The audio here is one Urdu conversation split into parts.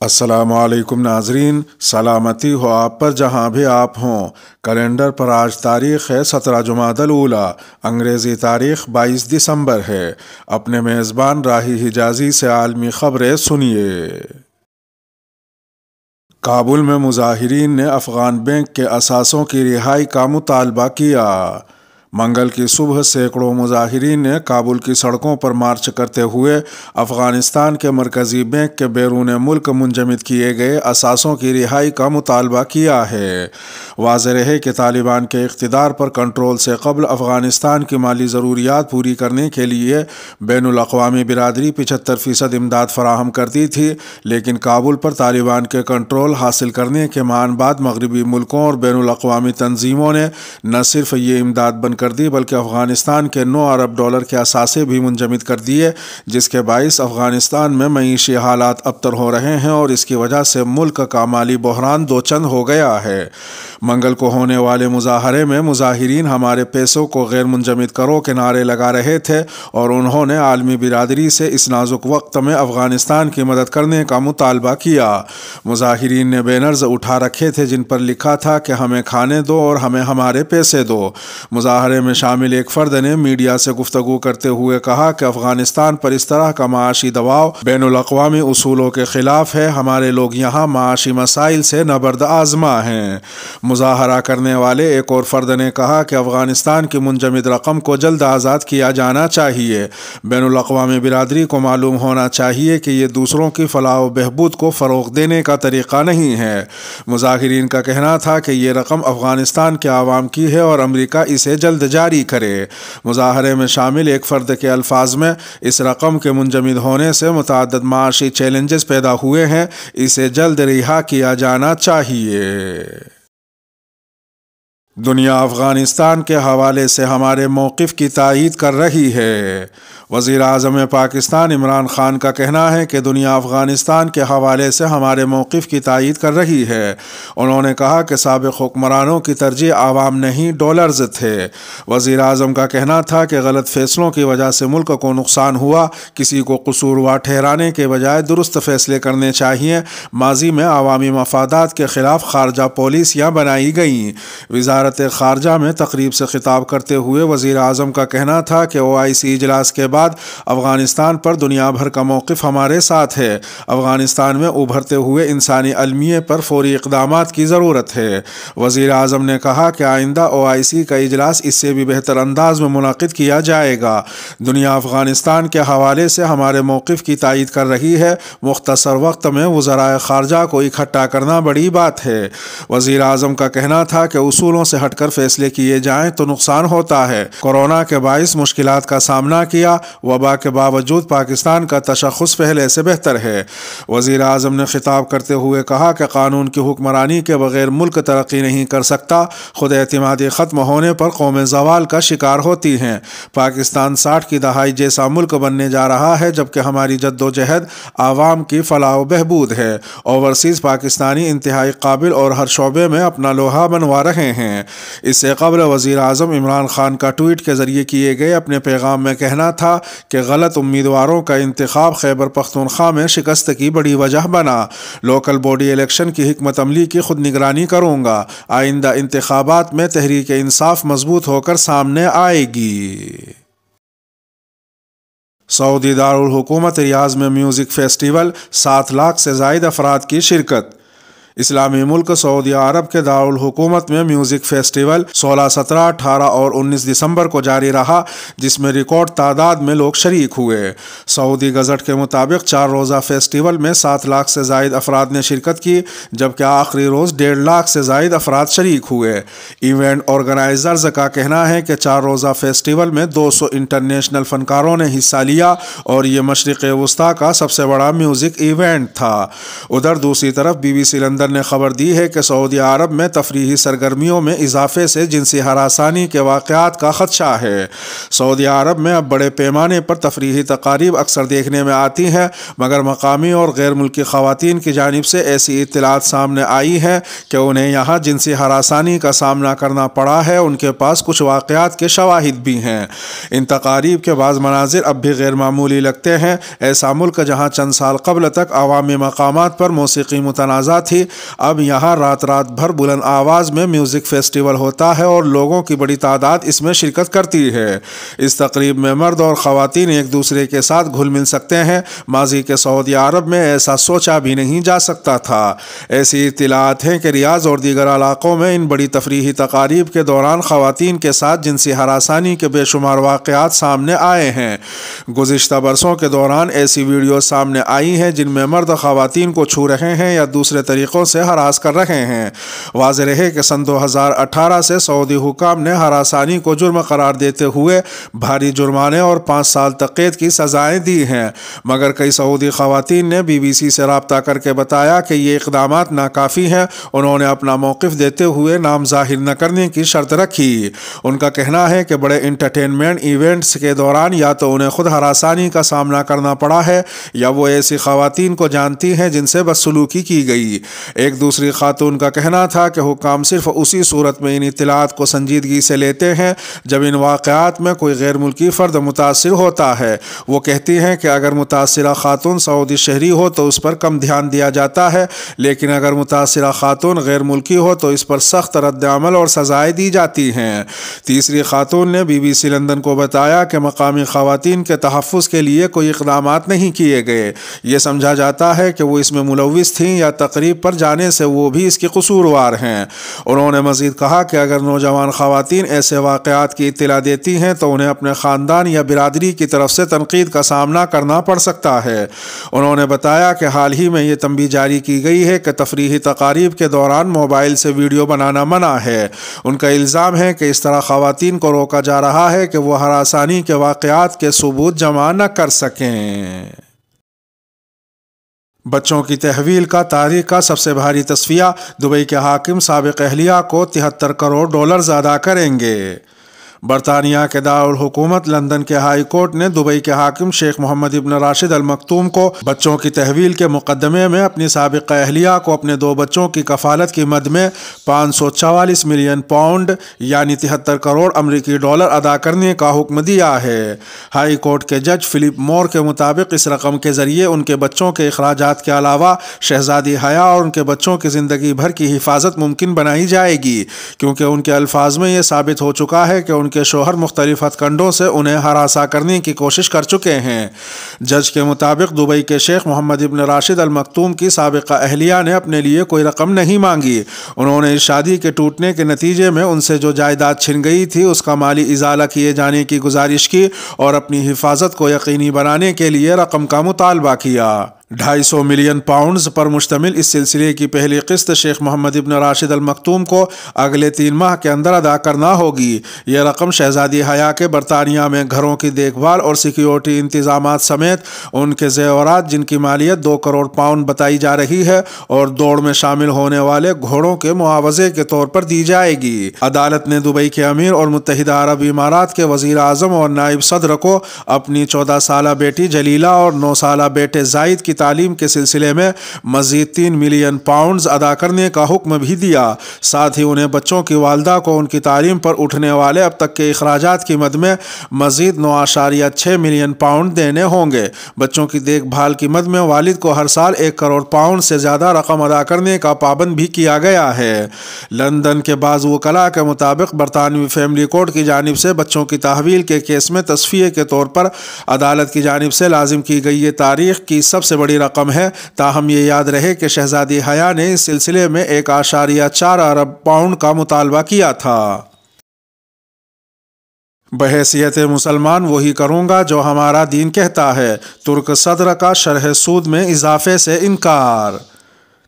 السلام علیکم ناظرین، سلامتی ہو آپ پر جہاں بھی آپ ہوں۔ کیلنڈر پر آج تاریخ ہے 17 جمادی الاولیٰ، انگریزی تاریخ 22 دسمبر ہے۔ اپنے میزبان راہی حجازی سے عالمی خبریں سنیے۔ کابل میں مظاہرین نے افغان بینک کے اثاثوں کی رہائی کا مطالبہ کیا۔ منگل کی صبح سینکڑوں مظاہرین نے کابل کی سڑکوں پر مارچ کرتے ہوئے افغانستان کے مرکزی بینک کے بیرون ملک منجمد کیے گئے اثاثوں کی رہائی کا مطالبہ کیا ہے۔ واضح رہے کہ طالبان کے اقتدار پر کنٹرول سے قبل افغانستان کی مالی ضروریات پوری کرنے کے لیے بین الاقوامی برادری 75% امداد فراہم کرتی تھی، لیکن کابل پر طالبان کے کنٹرول حاصل کرنے کے ماہ بعد مغربی ملکوں اور بین الاقوامی تنظیموں نے نہ صرف یہ امداد بند کر دی بلکہ افغانستان کے 9 ارب ڈالر کے اثاثے بھی منجمد کر دیے، جس کے باعث افغانستان میں معیشی حالات ابتر ہو رہے ہیں اور اس کی وجہ سے ملک کا مالی بحران دو چند ہو گیا ہے۔ منگل کو ہونے والے مظاہرے میں مظاہرین ہمارے پیسوں کو غیر منجمد کرو کے نعرے لگا رہے تھے اور انہوں نے عالمی برادری سے اس نازک وقت میں افغانستان کی مدد کرنے کا مطالبہ کیا۔ مظاہرین نے بینرز اٹھا رکھے تھے جن پر لکھا تھا کہ ہمیں کھانے دو اور ہمیں ہمارے پیسے دو۔ مظاہرے میں شامل ایک فرد نے میڈیا سے گفتگو کرتے ہوئے کہا کہ افغانستان پر اس طرح کا معاشی دباؤ بین الاقوامی اصولوں کے خلاف ہے۔ ہمارے لوگ یہاں معاشی مسائل سے نبرد آزما ہیں۔ مظاہرہ کرنے والے ایک اور فرد نے کہا کہ افغانستان کی منجمد رقم کو جلد آزاد کیا جانا چاہیے۔ بین الاقوامی برادری کو معلوم ہونا چاہیے کہ یہ دوسروں کی فلاح و بہبود کو فروغ دینے کا طریقہ نہیں ہے۔ مظاہرین کا کہنا تھا کہ یہ رقم افغانستان کے عوام کی ہے اور امریکہ اسے جلد جاری کرے۔ مظاہرے میں شامل ایک فرد کے الفاظ میں اس رقم کے منجمد ہونے سے متعدد معاشی چیلنجز پیدا ہوئے ہیں، اسے جلد رہا کیا جانا چاہیے۔ دنیا افغانستان کے حوالے سے ہمارے موقف کی تائید کر رہی ہے۔ وزیر اعظم پاکستان عمران خان کا کہنا ہے کہ دنیا افغانستان کے حوالے سے ہمارے موقف کی تائید کر رہی ہے۔ انہوں نے کہا کہ سابق حکمرانوں کی ترجیح عوام نہیں ڈالرز تھے۔ وزیر اعظم کا کہنا تھا کہ غلط فیصلوں کی وجہ سے ملک کو نقصان ہوا، کسی کو قصوروار ٹھہرانے کے بجائے درست فیصلے کرنے چاہیے۔ ماضی میں عوامی مفادات کے خلاف خارجہ پالیسیاں بنائی گئیں۔ وزارت خارجہ میں تقریب سے خطاب کرتے ہوئے وزیر اعظم کا کہنا تھا کہ OIC اجلاس کے بعد افغانستان پر دنیا بھر کا موقف ہمارے ساتھ ہے۔ افغانستان میں ابھرتے ہوئے انسانی المیے پر فوری اقدامات کی ضرورت ہے۔ وزیر اعظم نے کہا کہ آئندہ OIC کا اجلاس اس سے بھی بہتر انداز میں منعقد کیا جائے گا۔ دنیا افغانستان کے حوالے سے ہمارے موقف کی تائید کر رہی ہے۔ مختصر وقت میں وزرائے خارجہ کو اکٹھا کرنا بڑی بات ہے۔ وزیر اعظم کا کہنا تھا کہ اصولوں سے ہٹ کر فیصلے کیے جائیں تو نقصان ہوتا ہے۔ کورونا کے باعث مشکلات کا سامنا کیا، وبا کے باوجود پاکستان کا تشخص پہلے سے بہتر ہے۔ وزیر اعظم نے خطاب کرتے ہوئے کہا کہ قانون کی حکمرانی کے بغیر ملک ترقی نہیں کر سکتا۔ خود اعتمادی ختم ہونے پر قومیں زوال کا شکار ہوتی ہیں۔ پاکستان 60 کی دہائی جیسا ملک بننے جا رہا ہے جبکہ ہماری جدوجہد عوام کی فلاح و بہبود ہے۔ اوورسیز پاکستانی انتہائی قابل اور ہر شعبے میں اپنا لوہا بنوا رہے ہیں۔ اس سے قبل وزیر اعظم عمران خان کا ٹویٹ کے ذریعے کیے گئے اپنے پیغام میں کہنا تھا کہ غلط امیدواروں کا انتخاب خیبر پختونخوا میں شکست کی بڑی وجہ بنا۔ لوکل باڈی الیکشن کی حکمت عملی کی خود نگرانی کروں گا۔ آئندہ انتخابات میں تحریک انصاف مضبوط ہو کر سامنے آئے گی۔ سعودی دارالحکومت ریاض میں میوزک فیسٹیول، 7 لاکھ سے زائد افراد کی شرکت۔ اسلامی ملک سعودی عرب کے دارالحکومت میں میوزک فیسٹیول 16، 17، 18 اور 19 دسمبر کو جاری رہا، جس میں ریکارڈ تعداد میں لوگ شریک ہوئے۔ سعودی گزٹ کے مطابق 4 روزہ فیسٹیول میں 7 لاکھ سے زائد افراد نے شرکت کی، جبکہ آخری روز 1.5 لاکھ سے زائد افراد شریک ہوئے۔ ایونٹ آرگنائزرز کا کہنا ہے کہ 4 روزہ فیسٹیول میں 200 انٹرنیشنل فنکاروں نے حصہ لیا اور یہ مشرق وسطیٰ کا سب سے بڑا میوزک ایونٹ تھا۔ ادھر دوسری طرف BBC لندن لندن نے خبر دی ہے کہ سعودی عرب میں تفریحی سرگرمیوں میں اضافے سے جنسی ہراسانی کے واقعات کا خدشہ ہے۔ سعودی عرب میں اب بڑے پیمانے پر تفریحی تقاریب اکثر دیکھنے میں آتی ہیں، مگر مقامی اور غیر ملکی خواتین کی جانب سے ایسی اطلاعات سامنے آئی ہیں کہ انہیں یہاں جنسی ہراسانی کا سامنا کرنا پڑا ہے۔ ان کے پاس کچھ واقعات کے شواہد بھی ہیں۔ ان تقاریب کے بعض مناظر اب بھی غیر معمولی لگتے ہیں۔ ایسا ملک جہاں چند سال قبل تک عوامی مقامات پر موسیقی متنازع تھی، اب یہاں رات رات بھر بلند آواز میں میوزک فیسٹیول ہوتا ہے اور لوگوں کی بڑی تعداد اس میں شرکت کرتی ہے۔ اس تقریب میں مرد اور خواتین ایک دوسرے کے ساتھ گھل مل سکتے ہیں۔ ماضی کے سعودی عرب میں ایسا سوچا بھی نہیں جا سکتا تھا۔ ایسی اطلاعات ہیں کہ ریاض اور دیگر علاقوں میں ان بڑی تفریحی تقاریب کے دوران خواتین کے ساتھ جنسی ہراسانی کے بے شمار واقعات سامنے آئے ہیں۔ گزشتہ برسوں کے دوران ایسی ویڈیوز سامنے آئی ہیں جن میں مرد خواتین کو چھو رہے ہیں یا دوسرے طریقوں سے ہراس کر رہے ہیں۔ واضح رہے کہ سن 2018 سے سعودی حکام نے ہراسانی کو جرم قرار دیتے ہوئے بھاری جرمانے اور 5 سال تک قید کی سزائیں دی ہیں، مگر کئی سعودی خواتین نے BBC سے رابطہ کر کے بتایا کہ یہ اقدامات ناکافی ہیں۔ انہوں نے اپنا موقف دیتے ہوئے نام ظاہر نہ کرنے کی شرط رکھی۔ ان کا کہنا ہے کہ بڑے انٹرٹینمنٹ ایونٹس کے دوران یا تو انہیں خود ہراسانی کا سامنا کرنا پڑا ہے یا وہ ایسی خواتین کو جانتی ہیں جن سے بدسلوکی کی گئی۔ ایک دوسری خاتون کا کہنا تھا کہ حکام صرف اسی صورت میں ان اطلاعات کو سنجیدگی سے لیتے ہیں جب ان واقعات میں کوئی غیر ملکی فرد متاثر ہوتا ہے۔ وہ کہتی ہیں کہ اگر متاثرہ خاتون سعودی شہری ہو تو اس پر کم دھیان دیا جاتا ہے، لیکن اگر متاثرہ خاتون غیر ملکی ہو تو اس پر سخت رد عمل اور سزائیں دی جاتی ہیں۔ تیسری خاتون نے BBC لندن کو بتایا کہ مقامی خواتین کے تحفظ کے لیے کوئی اقدامات نہیں کیے گئے۔ یہ سمجھا جاتا ہے کہ وہ اس میں ملوث تھیں یا تقریب پر جانے سے وہ بھی اس کی قصوروار ہیں۔ انہوں نے مزید کہا کہ اگر نوجوان خواتین ایسے واقعات کی اطلاع دیتی ہیں تو انہیں اپنے خاندان یا برادری کی طرف سے تنقید کا سامنا کرنا پڑ سکتا ہے۔ انہوں نے بتایا کہ حال ہی میں یہ تنبیہ جاری کی گئی ہے کہ تفریحی تقاریب کے دوران موبائل سے ویڈیو بنانا منع ہے۔ ان کا الزام ہے کہ اس طرح خواتین کو روکا جا رہا ہے کہ وہ ہراسانی کے واقعات کے ثبوت جمع نہ کر سکیں۔ بچوں کی تحویل کا تاریخ کا سب سے بھاری تصفیہ، دبئی کے حاکم سابق اہلیہ کو $73 کروڑ ادا کریں گے۔ برطانیہ کے دارالحکومت لندن کے ہائی کورٹ نے دبئی کے حاکم شیخ محمد ابن راشد المکتوم کو بچوں کی تحویل کے مقدمے میں اپنی سابقہ اہلیہ کو اپنے 2 بچوں کی کفالت کی مد میں £544 ملین یعنی $73 کروڑ ادا کرنے کا حکم دیا ہے۔ ہائی کورٹ کے جج فلپ مور کے مطابق اس رقم کے ذریعے ان کے بچوں کے اخراجات کے علاوہ شہزادی حیا اور ان کے بچوں کی زندگی بھر کی حفاظت ممکن بنائی جائے گی، کیونکہ ان کے الفاظ میں یہ ثابت ہو چکا ہے کہ ان کے شوہر مختلف ہتھ کنڈوں سے انہیں ہراساں کرنے کی کوشش کر چکے ہیں۔ جج کے مطابق دبئی کے شیخ محمد ابن راشد المکتوم کی سابقہ اہلیہ نے اپنے لیے کوئی رقم نہیں مانگی۔ انہوں نے اس شادی کے ٹوٹنے کے نتیجے میں ان سے جو جائیداد چھن گئی تھی اس کا مالی ازالہ کیے جانے کی گزارش کی اور اپنی حفاظت کو یقینی بنانے کے لیے رقم کا مطالبہ کیا۔ £250 ملین پر مشتمل اس سلسلے کی پہلی قسط شیخ محمد ابن راشد المکتوم کو اگلے 3 ماہ کے اندر ادا کرنا ہوگی۔ یہ رقم شہزادی حیا کے برطانیہ میں گھروں کی دیکھ بھال اور سیکیورٹی انتظامات سمیت ان کے زیورات جن کی مالیت £2 کروڑ بتائی جا رہی ہے اور دوڑ میں شامل ہونے والے گھوڑوں کے معاوضے کے طور پر دی جائے گی۔ عدالت نے دبئی کے امیر اور متحدہ عرب امارات کے وزیر اعظم اور نائب صدر کو اپنی 14 سالہ بیٹی جلیلہ اور 9 سالہ بیٹے زائد کی تعلیم کے سلسلے میں مزید £3 ملین ادا کرنے کا حکم بھی دیا۔ ساتھ ہی انہیں بچوں کی والدہ کو ان کی تعلیم پر اٹھنے والے اب تک کے اخراجات کی مد میں مزید £9.6 ملین دینے ہوں گے۔ بچوں کی دیکھ بھال کی مد میں والد کو ہر سال £1 کروڑ سے زیادہ رقم ادا کرنے کا پابند بھی کیا گیا ہے۔ لندن کے بعض وکلاء کے مطابق برطانوی فیملی کورٹ کی جانب سے بچوں کی تحویل کے کیس میں تصفیے کے طور پر عدالت کی جانب سے لازم کی گئی یہ تاریخ کی سب سے بڑی رقم ہے۔ تاہم یہ یاد رہے کہ شہزادی حیا نے اس سلسلے میں £1.4 ارب کا مطالبہ کیا تھا۔ بحیثیت مسلمان وہی کروں گا جو ہمارا دین کہتا ہے، ترک صدر کا شرح سود میں اضافے سے انکار۔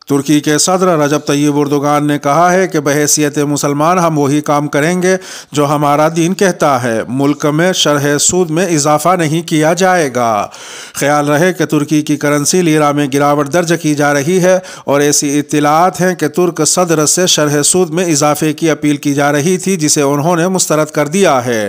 ترکی کے صدر رجب طیب اردوغان نے کہا ہے کہ بحیثیت مسلمان ہم وہی کام کریں گے جو ہمارا دین کہتا ہے، ملک میں شرح سود میں اضافہ نہیں کیا جائے گا۔ خیال رہے کہ ترکی کی کرنسی لیرا میں گراوٹ درج کی جا رہی ہے اور ایسی اطلاعات ہیں کہ ترک صدر سے شرح سود میں اضافے کی اپیل کی جا رہی تھی جسے انہوں نے مسترد کر دیا ہے۔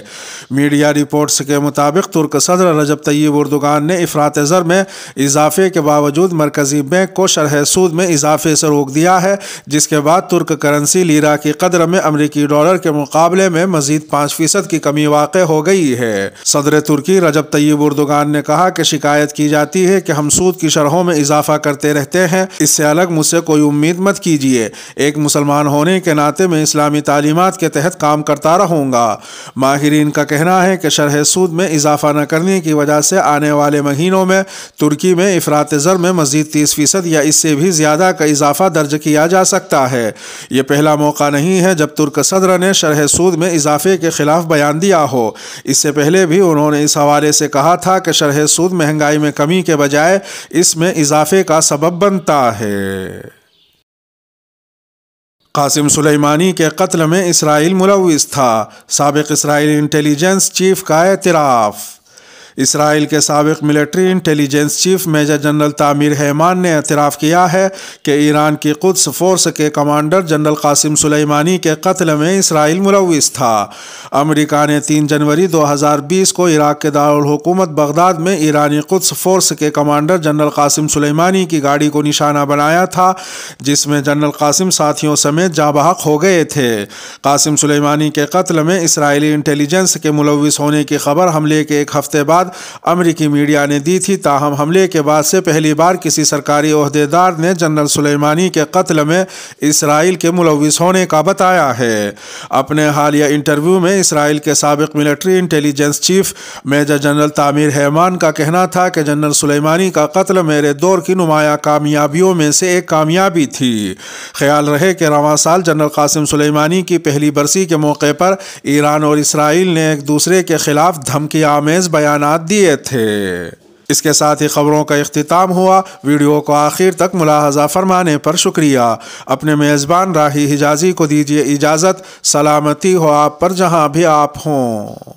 میڈیا رپورٹس کے مطابق ترک صدر رجب طیب اردوغان نے افراط زر میں اضافے کے باوجود مرکزی بینک کو شرح سود میں اضافے سے روک دیا ہے، جس کے بعد ترک کرنسی لیرا کی قدر میں امریکی ڈالر کے مقابلے میں مزید 5% کی کمی واقع ہو گئی ہے۔ صدر ترکی رجب طیب اردوغان نے کہا کہ شکایت کی جاتی ہے کہ ہم سود کی شرحوں میں اضافہ کرتے رہتے ہیں، اس سے الگ مجھ سے کوئی امید مت کیجیے۔ ایک مسلمان ہونے کے ناطے میں اسلامی تعلیمات کے تحت کام کرتا رہوں گا۔ ماہرین کا کہنا ہے کہ شرح سود میں اضافہ نہ کرنے کی وجہ سے آنے والے مہینوں میں ترکی میں افراط زر میں مزید 30% یا اس سے بھی زیادہ کا اضافہ درج کیا جا سکتا ہے۔ یہ پہلا موقع نہیں ہے جب ترک صدر نے شرح سود میں اضافے کے خلاف بیان دیا ہو۔ اس سے پہلے بھی انہوں نے اس حوالے سے کہا تھا کہ شرح سود مہنگائی میں کمی کے بجائے اس میں اضافے کا سبب بنتا ہے۔ قاسم سلیمانی کے قتل میں اسرائیل ملوث تھا، سابق اسرائیلی انٹیلی جنس چیف کا اعتراف۔ اسرائیل کے سابق military intelligence chief major general Tamir Hayman نے اعتراف کیا ہے کہ ایران کی قدس فورس کے کمانڈر جنرل قاسم سلیمانی کے قتل میں اسرائیل ملوث تھا۔ امریکہ نے 3 جنوری 2020 کو عراق کے دارالحکومت بغداد میں ایرانی قدس فورس کے کمانڈر جنرل قاسم سلیمانی کی گاڑی کو نشانہ بنایا تھا، جس میں جنرل قاسم ساتھیوں سمیت جاں بحق ہو گئے تھے۔ قاسم سلیمانی کے قتل میں اسرائیلی انٹیلیجنس کے ملوث ہونے کی خبر حملے کے ایک ہفتے بعد امریکی میڈیا نے دی تھی، تاہم حملے کے بعد سے پہلی بار کسی سرکاری عہدیدار نے جنرل سلیمانی کے قتل میں اسرائیل کے ملوث ہونے کا بتایا ہے۔ اپنے حالیہ انٹرویو میں اسرائیل کے سابق military intelligence chief major general Tamir Hayman کا کہنا تھا کہ جنرل سلیمانی کا قتل میرے دور کی نمایاں کامیابیوں میں سے ایک کامیابی تھی۔ خیال رہے کہ رواں سال جنرل قاسم سلیمانی کی پہلی برسی کے موقع پر ایران اور اسرائیل نے ایک دوسرے کے خلاف دھمکی آمیز بیانات دیے تھے۔ اس کے ساتھ ہی خبروں کا اختتام ہوا۔ ویڈیو کو آخر تک ملاحظہ فرمانے پر شکریہ۔ اپنے میزبان راہی حجازی کو دیجیے اجازت۔ سلامتی ہو آپ پر جہاں بھی آپ ہوں۔